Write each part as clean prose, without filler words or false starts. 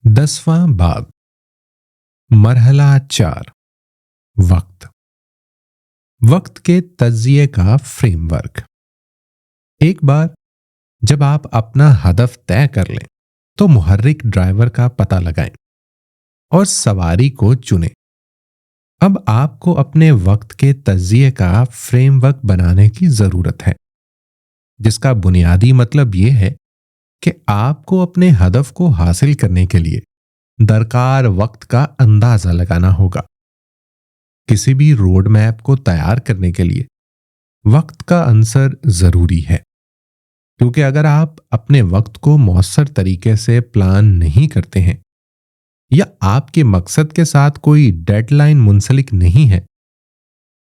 10वां बाब। मरहला 4। वक्त। वक्त के तज्जिए का फ्रेमवर्क। एक बार जब आप अपना हदफ तय कर लें तो मुहर्रिक ड्राइवर का पता लगाएं और सवारी को चुनें। अब आपको अपने वक्त के तज्जिए का फ्रेमवर्क बनाने की जरूरत है, जिसका बुनियादी मतलब यह है कि आपको अपने हदफ को हासिल करने के लिए दरकार वक्त का अंदाजा लगाना होगा। किसी भी रोड मैप को तैयार करने के लिए वक्त का अंसर जरूरी है, क्योंकि अगर आप अपने वक्त को मौसर तरीके से प्लान नहीं करते हैं या आपके मकसद के साथ कोई डेडलाइन मुंसलिक नहीं है,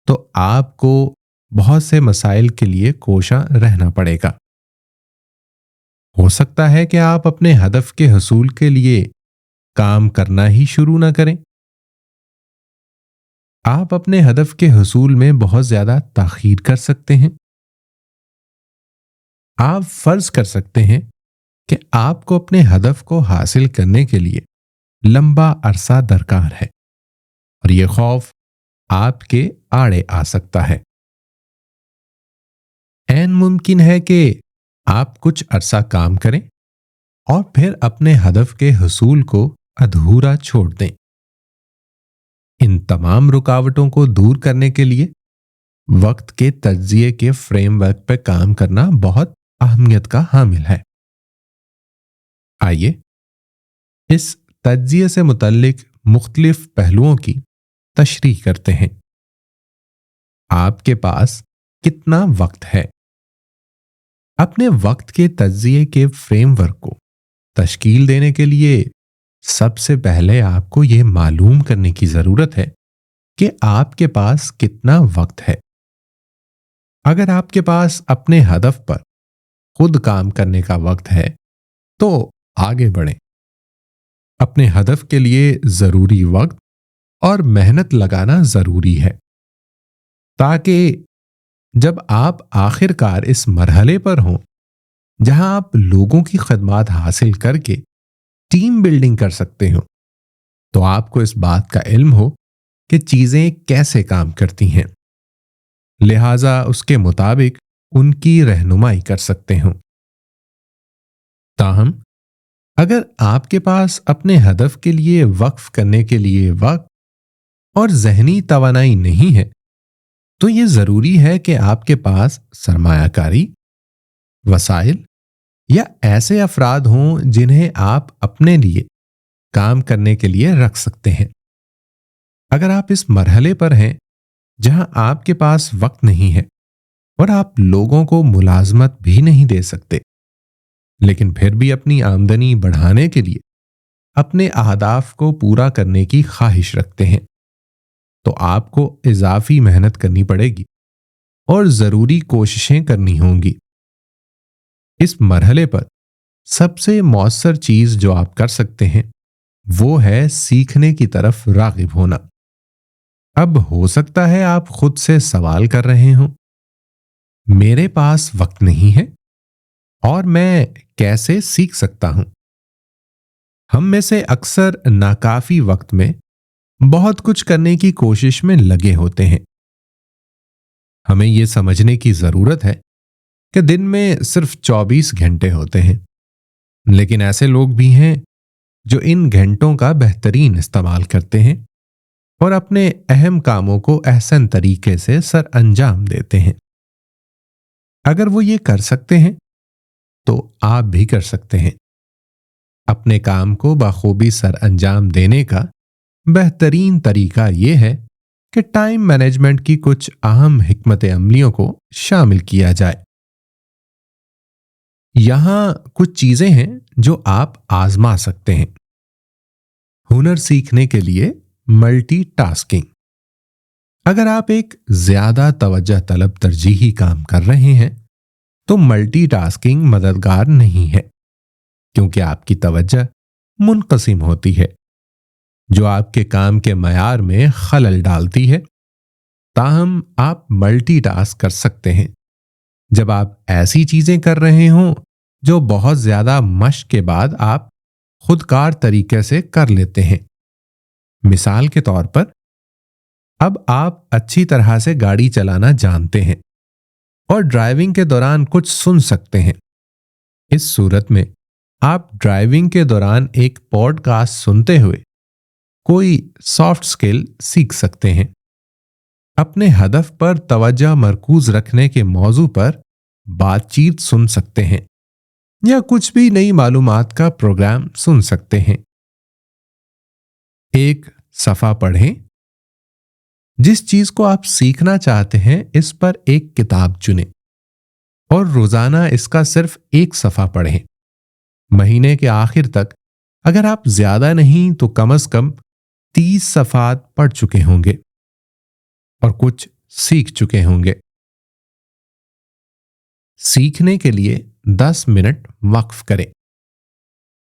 तो आपको बहुत से मसाइल के लिए कोशा रहना पड़ेगा। हो सकता है कि आप अपने हदफ के हसूल के लिए काम करना ही शुरू ना करें। आप अपने हदफ के हसूल में बहुत ज्यादा ताखीर कर सकते हैं। आप फर्ज कर सकते हैं कि आपको अपने हदफ को हासिल करने के लिए लंबा अरसा दरकार है और यह खौफ आपके आड़े आ सकता है। ऐन मुमकिन है कि आप कुछ अरसा काम करें और फिर अपने हदफ के हसूल को अधूरा छोड़ दें। इन तमाम रुकावटों को दूर करने के लिए वक्त के तज्जिए के फ्रेमवर्क पर काम करना बहुत अहमियत का हामिल है। आइए इस तज्जिए से मुतल्लिक मुख्तलिफ पहलुओं की तशरीह करते हैं। आपके पास कितना वक्त है? अपने वक्त के तज्जिए के फ्रेमवर्क को तश्कील देने के लिए सबसे पहले आपको यह मालूम करने की जरूरत है कि आपके पास कितना वक्त है। अगर आपके पास अपने हदफ पर खुद काम करने का वक्त है तो आगे बढ़ें। अपने हदफ के लिए जरूरी वक्त और मेहनत लगाना जरूरी है, ताकि जब आप आखिरकार इस मरहले पर हों जहां आप लोगों की खदमात हासिल करके टीम बिल्डिंग कर सकते हो, तो आपको इस बात का इल्म हो कि चीजें कैसे काम करती हैं, लिहाजा उसके मुताबिक उनकी रहनुमाई कर सकते हो। ताहम अगर आपके पास अपने हदफ के लिए वक्फ करने के लिए वक्त और जहनी तवानाई नहीं है, तो यह जरूरी है कि आपके पास सरमायाकारी, वसाइल या ऐसे अफराद हों जिन्हें आप अपने लिए काम करने के लिए रख सकते हैं। अगर आप इस मरहले पर हैं जहां आपके पास वक्त नहीं है और आप लोगों को मुलाजमत भी नहीं दे सकते, लेकिन फिर भी अपनी आमदनी बढ़ाने के लिए अपने अहदाफ को पूरा करने की ख्वाहिश रखते हैं, तो आपको इजाफी मेहनत करनी पड़ेगी और जरूरी कोशिशें करनी होंगी। इस मरहले पर सबसे मौसर चीज जो आप कर सकते हैं वो है सीखने की तरफ रागिब होना। अब हो सकता है आप खुद से सवाल कर रहे हों, मेरे पास वक्त नहीं है और मैं कैसे सीख सकता हूं? हम में से अक्सर नाकाफी वक्त में बहुत कुछ करने की कोशिश में लगे होते हैं। हमें यह समझने की जरूरत है कि दिन में सिर्फ 24 घंटे होते हैं, लेकिन ऐसे लोग भी हैं जो इन घंटों का बेहतरीन इस्तेमाल करते हैं और अपने अहम कामों को अहसन तरीके से सर अंजाम देते हैं। अगर वो ये कर सकते हैं तो आप भी कर सकते हैं। अपने काम को बखूबी सर अंजाम देने का बेहतरीन तरीका यह है कि टाइम मैनेजमेंट की कुछ अहम हिकमत अमलियों को शामिल किया जाए। यहां कुछ चीजें हैं जो आप आजमा सकते हैं। हुनर सीखने के लिए मल्टीटास्किंग। अगर आप एक ज्यादा तवज्जो तलब तरजीही काम कर रहे हैं तो मल्टीटास्किंग मददगार नहीं है, क्योंकि आपकी तवज्जो मुनक़सिम होती है, जो आपके काम के मयार में खलल डालती है। ताहम आप मल्टीटास्क कर सकते हैं जब आप ऐसी चीजें कर रहे हों जो बहुत ज्यादा मश्क के बाद आप खुदकार तरीके से कर लेते हैं। मिसाल के तौर पर, अब आप अच्छी तरह से गाड़ी चलाना जानते हैं और ड्राइविंग के दौरान कुछ सुन सकते हैं। इस सूरत में आप ड्राइविंग के दौरान एक पॉडकास्ट सुनते हुए कोई सॉफ्ट स्किल सीख सकते हैं। अपने हदफ पर तवज्जो मरकूज रखने के मौजू पर बातचीत सुन सकते हैं या कुछ भी नई मालूमात का प्रोग्राम सुन सकते हैं। एक सफ़ा पढ़ें। जिस चीज को आप सीखना चाहते हैं इस पर एक किताब चुनें और रोजाना इसका सिर्फ एक सफ़ा पढ़ें। महीने के आखिर तक अगर आप ज्यादा नहीं तो कम से कम 30 सफ़ात पढ़ चुके होंगे और कुछ सीख चुके होंगे। सीखने के लिए 10 मिनट वक्फ करें।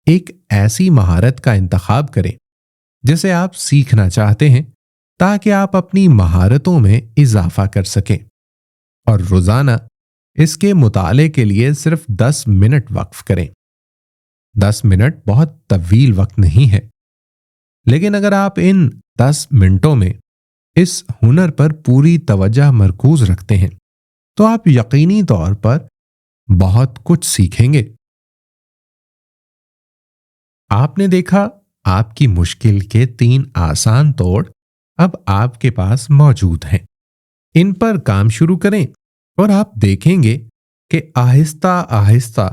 एक ऐसी महारत का इंतखाब करें जिसे आप सीखना चाहते हैं ताकि आप अपनी महारतों में इजाफा कर सकें, और रोजाना इसके मुताले के लिए सिर्फ 10 मिनट वक्फ करें। 10 मिनट बहुत तवील वक्त नहीं है, लेकिन अगर आप इन 10 मिनटों में इस हुनर पर पूरी तवज्जो मरकूज रखते हैं तो आप यकीनी तौर पर बहुत कुछ सीखेंगे। आपने देखा, आपकी मुश्किल के 3 आसान तोड़ अब आपके पास मौजूद हैं। इन पर काम शुरू करें और आप देखेंगे कि आहिस्ता आहिस्ता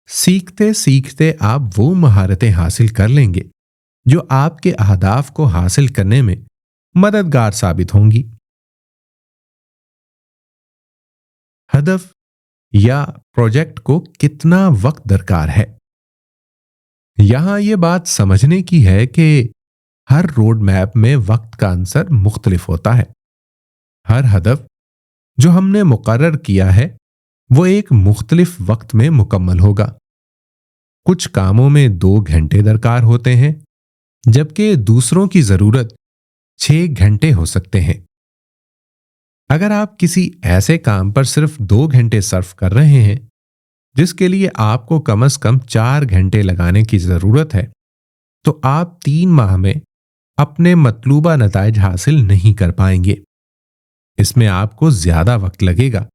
सीखते सीखते आप वो महारतें हासिल कर लेंगे जो आपके अहदाफ को हासिल करने में मददगार साबित होंगी। हदफ या प्रोजेक्ट को कितना वक्त दरकार है? यहां यह बात समझने की है कि हर रोड मैप में वक्त का अंसर मुख्तलिफ होता है। हर हदफ जो हमने मुकर्रर किया है वो एक मुख्तलिफ वक्त में मुकम्मल होगा। कुछ कामों में 2 घंटे दरकार होते हैं, जबकि दूसरों की जरूरत 6 घंटे हो सकते हैं। अगर आप किसी ऐसे काम पर सिर्फ 2 घंटे सर्फ कर रहे हैं जिसके लिए आपको कम से कम 4 घंटे लगाने की जरूरत है, तो आप 3 माह में अपने मतलूबा नताइज हासिल नहीं कर पाएंगे। इसमें आपको ज्यादा वक्त लगेगा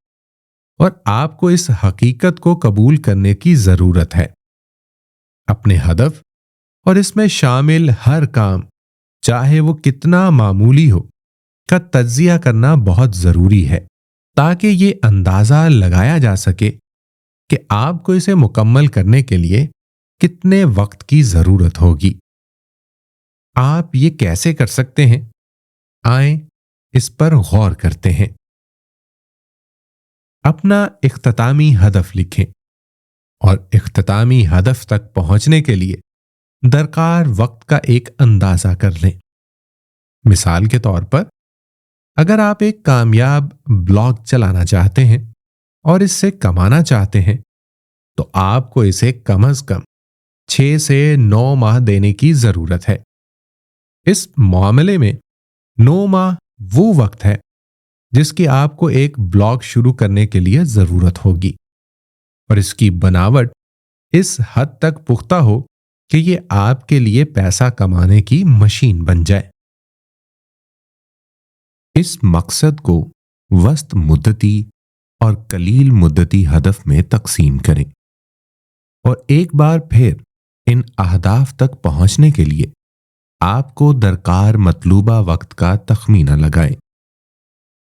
और आपको इस हकीकत को कबूल करने की जरूरत है। अपने हदफ और इसमें शामिल हर काम, चाहे वो कितना मामूली हो, का तज्जिया करना बहुत जरूरी है ताकि ये अंदाजा लगाया जा सके कि आपको इसे मुकम्मल करने के लिए कितने वक्त की जरूरत होगी। आप ये कैसे कर सकते हैं? आएं, इस पर गौर करते हैं। अपना इख्तितामी हदफ लिखें और इख्तितामी हदफ तक पहुंचने के लिए दरकार वक्त का एक अंदाजा कर लें। मिसाल के तौर पर, अगर आप एक कामयाब ब्लॉग चलाना चाहते हैं और इससे कमाना चाहते हैं तो आपको इसे कम से कम 6 से 9 माह देने की जरूरत है। इस मामले में 9 माह वो वक्त है जिसकी आपको एक ब्लॉग शुरू करने के लिए जरूरत होगी और इसकी बनावट इस हद तक पुख्ता हो कि ये आपके लिए पैसा कमाने की मशीन बन जाए। इस मकसद को वस्त मुद्दती और कलील मुद्दती हदफ में तकसीम करें और एक बार फिर इन अहदाफ तक पहुंचने के लिए आपको दरकार मतलूबा वक्त का तखमीना लगाएं।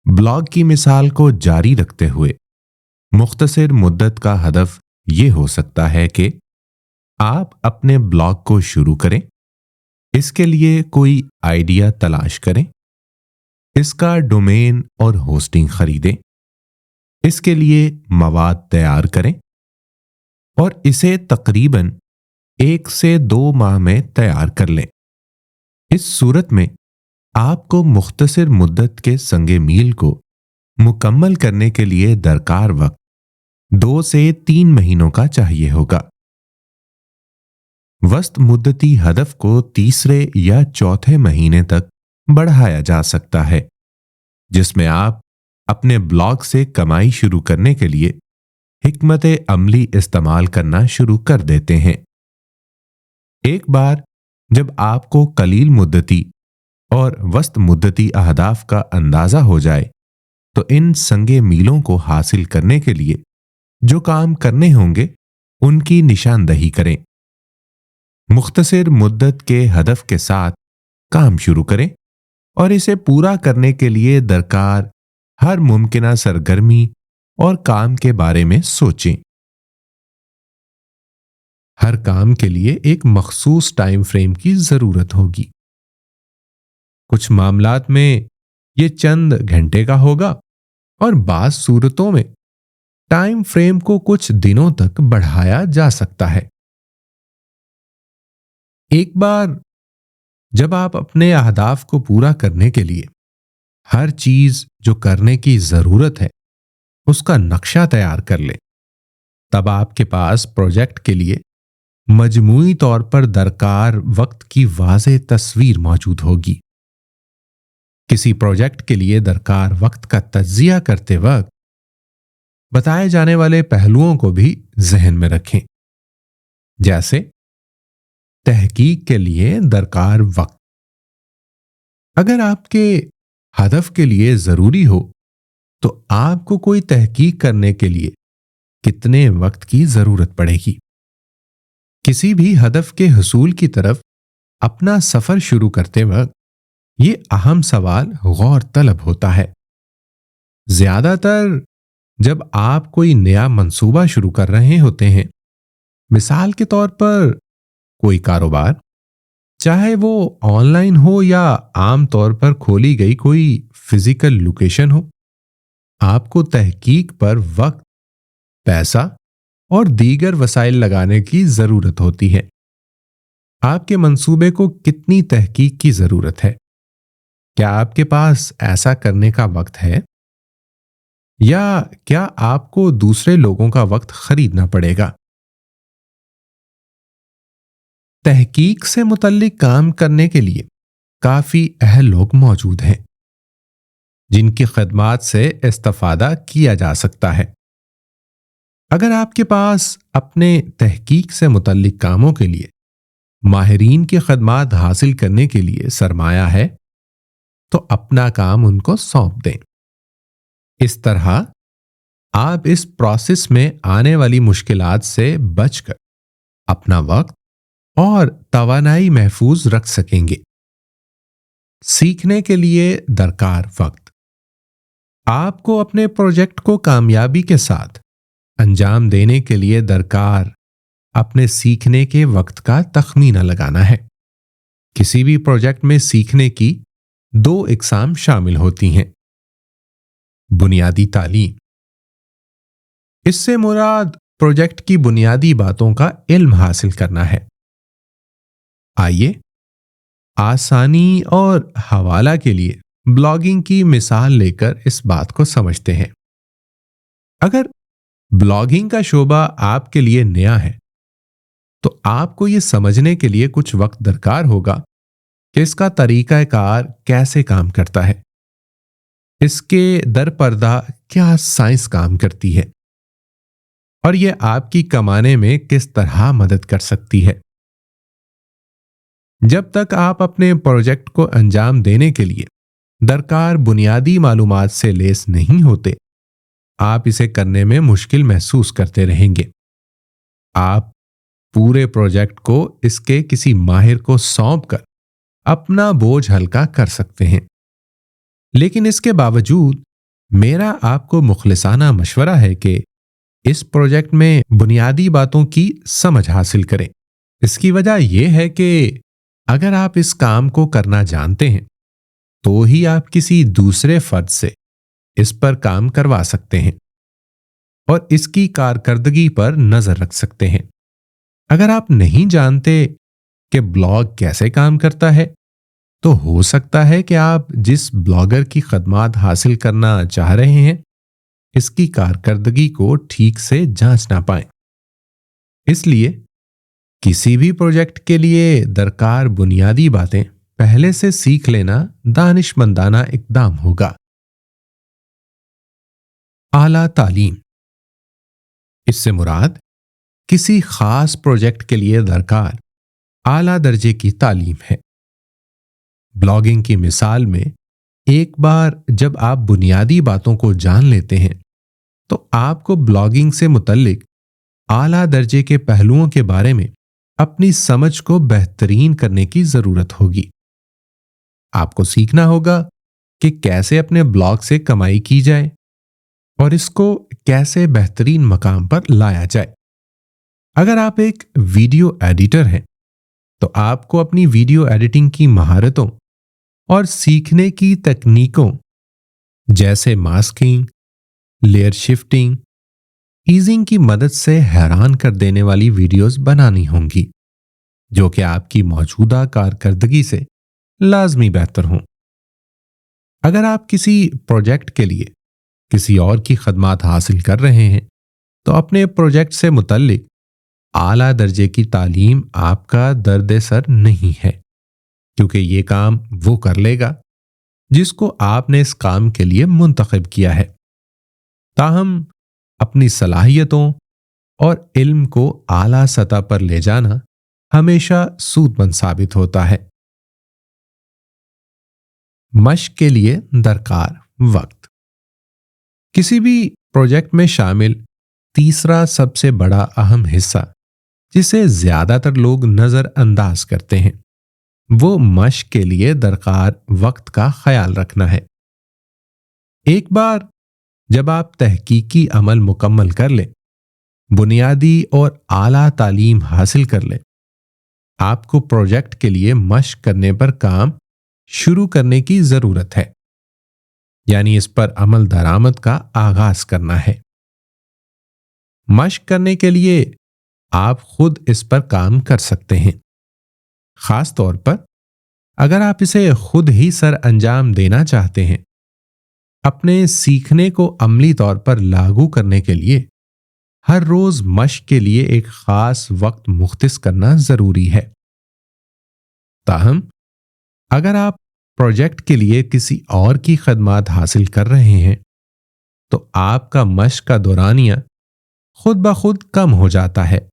ब्लॉग की मिसाल को जारी रखते हुए मुख्तसर मुद्दत का हदफ ये हो सकता है कि आप अपने ब्लॉग को शुरू करें, इसके लिए कोई आइडिया तलाश करें, इसका डोमेन और होस्टिंग खरीदें, इसके लिए मवाद तैयार करें और इसे तकरीबन 1 से 2 माह में तैयार कर लें। इस सूरत में आपको मुख्तसर मुद्दत के संगे मील को मुकम्मल करने के लिए दरकार वक्त 2 से 3 महीनों का चाहिए होगा। वस्त मुद्दती हदफ को तीसरे या चौथे महीने तक बढ़ाया जा सकता है, जिसमें आप अपने ब्लॉग से कमाई शुरू करने के लिए हिकमत अमली इस्तेमाल करना शुरू कर देते हैं। ایک بار جب آپ کو قلیل مدتی اور وسط مدتی اہداف کا اندازہ ہو جائے تو ان سنگے میلوں کو حاصل کرنے کے لیے جو کام کرنے ہوں گے ان کی نشاندہی کریں۔ مختصر مدت کے ہدف کے ساتھ کام شروع کریں اور اسے پورا کرنے کے لیے درکار ہر ممکنہ سرگرمی اور کام کے بارے میں سوچیں۔ ہر کام کے لیے ایک مخصوص ٹائم فریم کی ضرورت ہوگی۔ کچھ معاملات میں یہ چند گھنٹے کا ہوگا اور بعض صورتوں میں ٹائم فریم کو کچھ دنوں تک بڑھایا جا سکتا ہے۔ ایک بار جب آپ اپنے اہداف کو پورا کرنے کے لیے ہر چیز جو کرنے کی ضرورت ہے اس کا نقشہ تیار کر لیں، تب آپ کے پاس پروجیکٹ کے لیے مجموعی طور پر درکار وقت کی واضح تصویر موجود ہوگی۔ کسی پروجیکٹ کے لیے درکار وقت کا تجزیہ کرتے وقت بتائے جانے والے پہلوؤں کو بھی ذہن میں رکھیں، جیسے تحقیق کے لیے درکار وقت۔ اگر آپ کے ہدف کے لیے ضروری ہو تو آپ کو کوئی تحقیق کرنے کے لیے کتنے وقت کی ضرورت پڑے گی؟ کسی بھی ہدف کے حصول کی طرف اپنا سفر شروع کرتے وقت یہ اہم سوال غور طلب ہوتا ہے۔ زیادہ تر جب آپ کوئی نیا منصوبہ شروع کر رہے ہوتے ہیں، مثال کے طور پر کوئی کاروبار، چاہے وہ آن لائن ہو یا عام طور پر کھولی گئی کوئی فزیکل لوکیشن ہو، آپ کو تحقیق پر وقت، پیسہ اور دیگر وسائل لگانے کی ضرورت ہوتی ہے۔ آپ کے منصوبے کو کتنی تحقیق کی ضرورت ہے؟ کیا آپ کے پاس ایسا کرنے کا وقت ہے؟ یا کیا آپ کو دوسرے لوگوں کا وقت خریدنا پڑے گا؟ تحقیق سے متعلق کام کرنے کے لیے کافی اہل لوگ موجود ہیں جن کی خدمات سے استفادہ کیا جا سکتا ہے۔ اگر آپ کے پاس اپنے تحقیق سے متعلق کاموں کے لیے ماہرین کی خدمات حاصل کرنے کے لیے سرمایہ ہے تو اپنا کام ان کو سونپ دیں۔ اس طرح آپ اس پروسیس میں آنے والی مشکلات سے بچ کر اپنا وقت اور توانائی محفوظ رکھ سکیں گے۔ سیکھنے کے لیے درکار وقت۔ آپ کو اپنے پروجیکٹ کو کامیابی کے ساتھ انجام دینے کے لیے درکار اپنے سیکھنے کے وقت کا تخمینہ لگانا ہے۔ کسی بھی پروجیکٹ میں سیکھنے کی دو اقسام شامل ہوتی ہیں۔ بنیادی تعلیم، اس سے مراد پروجیکٹ کی بنیادی باتوں کا علم حاصل کرنا ہے۔ آئیے آسانی اور حوالہ کے لیے بلاگنگ کی مثال لے کر اس بات کو سمجھتے ہیں۔ اگر بلاگنگ کا شعبہ آپ کے لیے نیا ہے تو آپ کو یہ سمجھنے کے لیے کچھ وقت درکار ہوگا کہ اس کا طریقہ کار کیسے کام کرتا ہے، اس کے در پردہ کیا سائنس کام کرتی ہے اور یہ آپ کی کمانے میں کس طرح مدد کر سکتی ہے۔ جب تک آپ اپنے پروجیکٹ کو انجام دینے کے لیے درکار بنیادی معلومات سے لیس نہیں ہوتے، آپ اسے کرنے میں مشکل محسوس کرتے رہیں گے۔ آپ پورے پروجیکٹ کو اس کے کسی ماہر کو سونپ کر اپنا بوجھ ہلکا کر سکتے ہیں، لیکن اس کے باوجود میرا آپ کو مخلصانہ مشورہ ہے کہ اس پروجیکٹ میں بنیادی باتوں کی سمجھ حاصل کریں۔ اس کی وجہ یہ ہے کہ اگر آپ اس کام کو کرنا جانتے ہیں تو ہی آپ کسی دوسرے فرد سے اس پر کام کروا سکتے ہیں اور اس کی کارکردگی پر نظر رکھ سکتے ہیں۔ اگر آپ نہیں جانتے کہ بلاگ کیسے کام کرتا ہے تو ہو سکتا ہے کہ آپ جس بلاگر کی خدمات حاصل کرنا چاہ رہے ہیں اس کی کارکردگی کو ٹھیک سے جانچ نہ پائیں۔ اس لیے کسی بھی پروجیکٹ کے لیے درکار بنیادی باتیں پہلے سے سیکھ لینا دانش مندانہ اقدام ہوگا۔ اعلیٰ تعلیم، اس سے مراد کسی خاص پروجیکٹ کے لیے درکار आला दर्जे की तालीम है। ब्लॉगिंग की मिसाल में, एक बार जब आप बुनियादी बातों को जान लेते हैं, तो आपको ब्लॉगिंग से मुतल्लिक आला दर्जे के पहलुओं के बारे में अपनी समझ को बेहतरीन करने की जरूरत होगी। आपको सीखना होगा कि कैसे अपने ब्लॉग से कमाई की जाए और इसको कैसे बेहतरीन मकाम पर लाया जाए। अगर आप एक वीडियो एडिटर हैं, तो आपको अपनी वीडियो एडिटिंग की महारतों और सीखने की तकनीकों जैसे मास्किंग, लेयर शिफ्टिंग, ईजिंग की मदद से हैरान कर देने वाली वीडियोस बनानी होंगी, जो कि आपकी मौजूदा कारकर्दगी से लाजमी बेहतर हों। अगर आप किसी प्रोजेक्ट के लिए किसी और की खदमात हासिल कर रहे हैं, तो अपने प्रोजेक्ट से मुतल्लिक आला दर्जे की तालीम आपका दर्द सर नहीं है, क्योंकि ये काम वो कर लेगा जिसको आपने इस काम के लिए मुंतखब किया है। ताहम अपनी सलाहियतों और इल्म को आला सतह पर ले जाना हमेशा सूदमंद साबित होता है। मश्क के लिए दरकार वक्त। किसी भी प्रोजेक्ट में शामिल तीसरा सबसे बड़ा अहम हिस्सा, जिसे ज्यादातर लोग नजरअंदाज करते हैं, वो मश्क के लिए दरकार वक्त का ख्याल रखना है। एक बार जब आप तहकीकी अमल मुकम्मल कर लें, बुनियादी और आला तालीम हासिल कर लें, आपको प्रोजेक्ट के लिए मश्क करने पर काम शुरू करने की जरूरत है, यानी इस पर अमल दरामद का आगाज करना है। मश्क करने के लिए आप खुद इस पर काम कर सकते हैं, खास तौर पर अगर आप इसे खुद ही सर अंजाम देना चाहते हैं। अपने सीखने को अमली तौर पर लागू करने के लिए हर रोज मश्क के लिए एक खास वक्त मुख्तिस करना जरूरी है। ताहम अगर आप प्रोजेक्ट के लिए किसी और की खदमात हासिल कर रहे हैं, तो आपका मश्क का दौरानिया खुद ब खुद कम हो जाता है।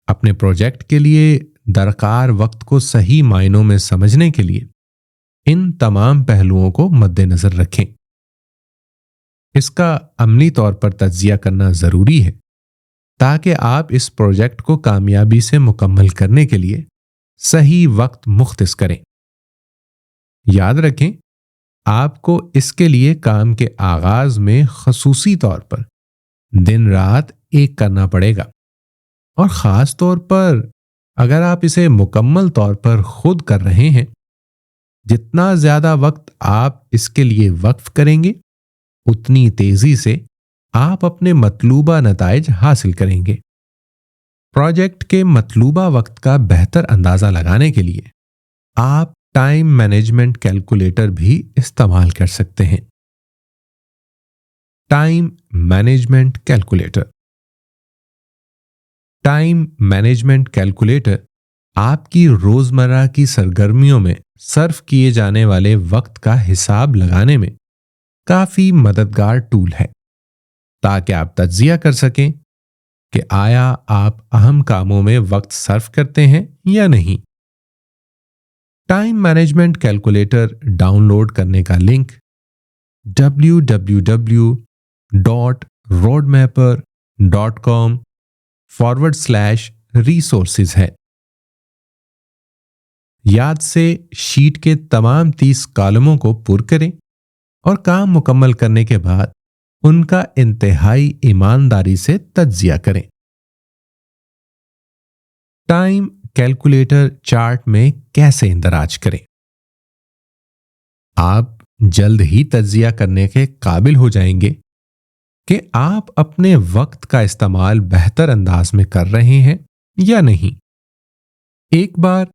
अपने प्रोजेक्ट के लिए दरकार वक्त को सही मायनों में समझने के लिए इन तमाम पहलुओं को मद्देनजर रखें। इसका अमली तौर पर तज्जिया करना जरूरी है, ताकि आप इस प्रोजेक्ट को कामयाबी से मुकम्मल करने के लिए सही वक्त मुख्तिस करें। याद रखें, आपको इसके लिए काम के आगाज में खसूसी तौर पर दिन रात एक करना पड़ेगा, और खास तौर पर अगर आप इसे मुकम्मल तौर पर खुद कर रहे हैं। जितना ज्यादा वक्त आप इसके लिए वक्फ करेंगे, उतनी तेजी से आप अपने मतलूबा नताइज हासिल करेंगे। प्रोजेक्ट के मतलूबा वक्त का बेहतर अंदाजा लगाने के लिए आप टाइम मैनेजमेंट कैलकुलेटर भी इस्तेमाल कर सकते हैं। Time management calculator. Time management calculator आपकी रोजमर्रा की सरगर्मियों में सर्फ किए जाने वाले वक्त का हिसाब लगाने में काफी मददगार टूल है, ताकि आप तज्जिया कर सकें कि आया आप अहम कामों में वक्त सर्फ करते हैं या नहीं। टाइम मैनेजमेंट कैलकुलेटर डाउनलोड करने का लिंक www.roadmapper.com/resources है। याद से शीट के तमाम 30 कॉलमों को पुर करें और काम मुकम्मल करने के बाद उनका इंतहाई ईमानदारी से तज्जिया करें। टाइम कैलकुलेटर चार्ट में कैसे इंदराज करें। आप जल्द ही तज्जिया करने के काबिल हो जाएंगे कि आप अपने वक्त का इस्तेमाल बेहतर अंदाज में कर रहे हैं या नहीं। एक बार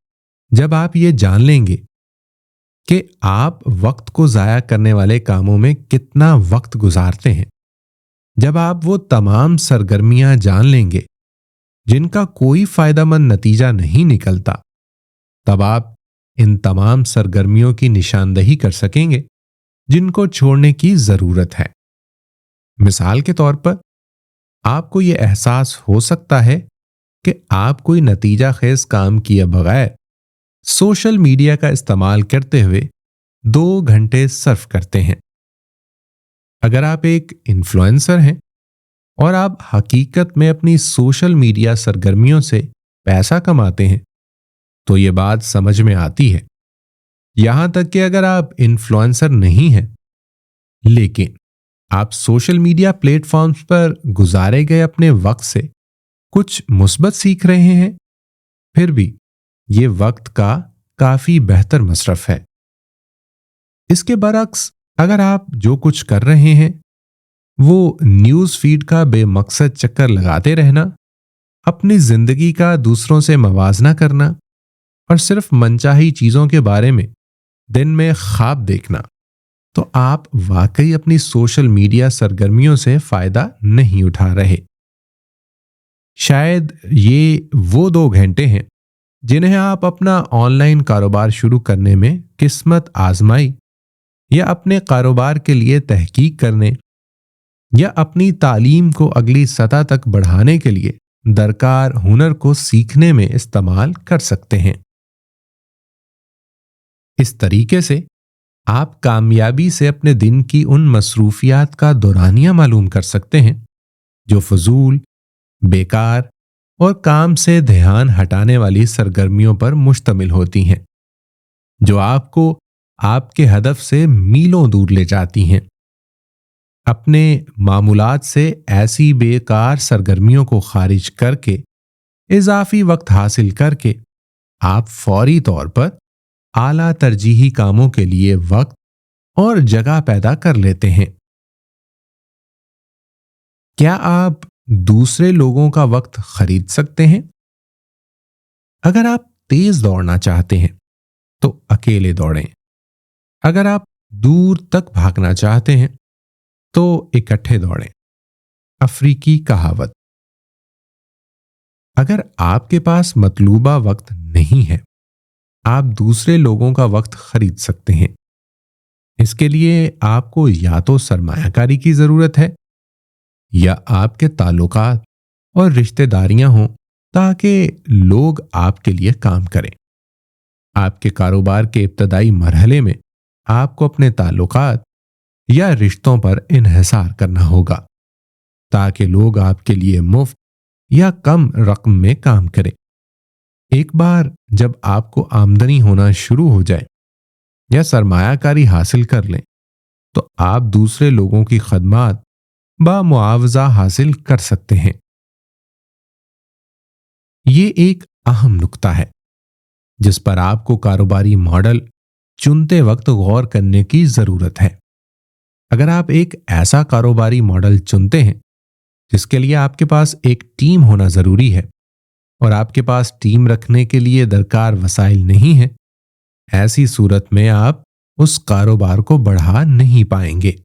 जब आप ये जान लेंगे कि आप वक्त को जाया करने वाले कामों में कितना वक्त गुजारते हैं, जब आप वो तमाम सरगर्मियां जान लेंगे जिनका कोई फायदामंद नतीजा नहीं निकलता, तब आप इन तमाम सरगर्मियों की निशानदही कर सकेंगे जिनको छोड़ने की जरूरत है। मिसाल के तौर पर आपको यह एहसास हो सकता है कि आप कोई नतीजा खेज काम किए बगैर सोशल मीडिया का इस्तेमाल करते हुए 2 घंटे सर्फ करते हैं। अगर आप एक इन्फ्लुएंसर हैं और आप हकीकत में अपनी सोशल मीडिया सरगर्मियों से पैसा कमाते हैं, तो ये बात समझ में आती है। यहां तक कि अगर आप इन्फ्लुएंसर नहीं हैं, लेकिन आप सोशल मीडिया प्लेटफॉर्म्स पर गुजारे गए अपने वक्त से कुछ मुस्बत सीख रहे हैं, फिर भी ये वक्त का काफी बेहतर मसरफ है। इसके बरक्स अगर आप जो कुछ कर रहे हैं वो न्यूज़ फीड का बेमकसद चक्कर लगाते रहना, अपनी जिंदगी का दूसरों से मवाजना करना और सिर्फ मनचाही चीजों के बारे में दिन में ख्वाब देखना, तो आप वाकई अपनी सोशल मीडिया सरगर्मियों से फायदा नहीं उठा रहे। शायद ये वो 2 घंटे हैं जिन्हें आप अपना ऑनलाइन कारोबार शुरू करने में किस्मत आजमाई, या अपने कारोबार के लिए तहकीक करने, या अपनी तालीम को अगली सतह तक बढ़ाने के लिए दरकार हुनर को सीखने में इस्तेमाल कर सकते हैं। इस तरीके से आप कामयाबी से अपने दिन की उन मसरूफियात का दौरानिया मालूम कर सकते हैं जो फजूल, बेकार और काम से ध्यान हटाने वाली सरगर्मियों पर मुश्तमिल होती हैं, जो आपको आपके हदफ से मीलों दूर ले जाती हैं। अपने मामूलात से ऐसी बेकार सरगर्मियों को खारिज करके इजाफी वक्त हासिल करके आप फौरी तौर पर आला तरजीही कामों के लिए वक्त और जगह पैदा कर लेते हैं। क्या आप दूसरे लोगों का वक्त खरीद सकते हैं? अगर आप तेज दौड़ना चाहते हैं तो अकेले दौड़ें। अगर आप दूर तक भागना चाहते हैं तो इकट्ठे दौड़ें। अफ्रीकी कहावत। अगर आपके पास मतलूबा वक्त नहीं है, आप दूसरे लोगों का वक्त खरीद सकते हैं। इसके लिए आपको या तो सरमायाकारी की जरूरत है या आपके ताल्लुकात और रिश्तेदारियां हों ताकि लोग आपके लिए काम करें। आपके कारोबार के इब्तदाई मरहले में आपको अपने ताल्लुकात या रिश्तों पर इन्हिसार करना होगा ताकि लोग आपके लिए मुफ्त या कम रकम में काम करें। एक बार जब आपको आमदनी होना शुरू हो जाए या सरमायाकारी हासिल कर लें, तो आप दूसरे लोगों की खदमात बामुआवजा हासिल कर सकते हैं। ये एक अहम नुक्ता है जिस पर आपको कारोबारी मॉडल चुनते वक्त गौर करने की जरूरत है। अगर आप एक ऐसा कारोबारी मॉडल चुनते हैं जिसके लिए आपके पास एक टीम होना जरूरी है और आपके पास टीम रखने के लिए दरकार वसाइल नहीं है, ऐसी सूरत में आप उस कारोबार को बढ़ा नहीं पाएंगे।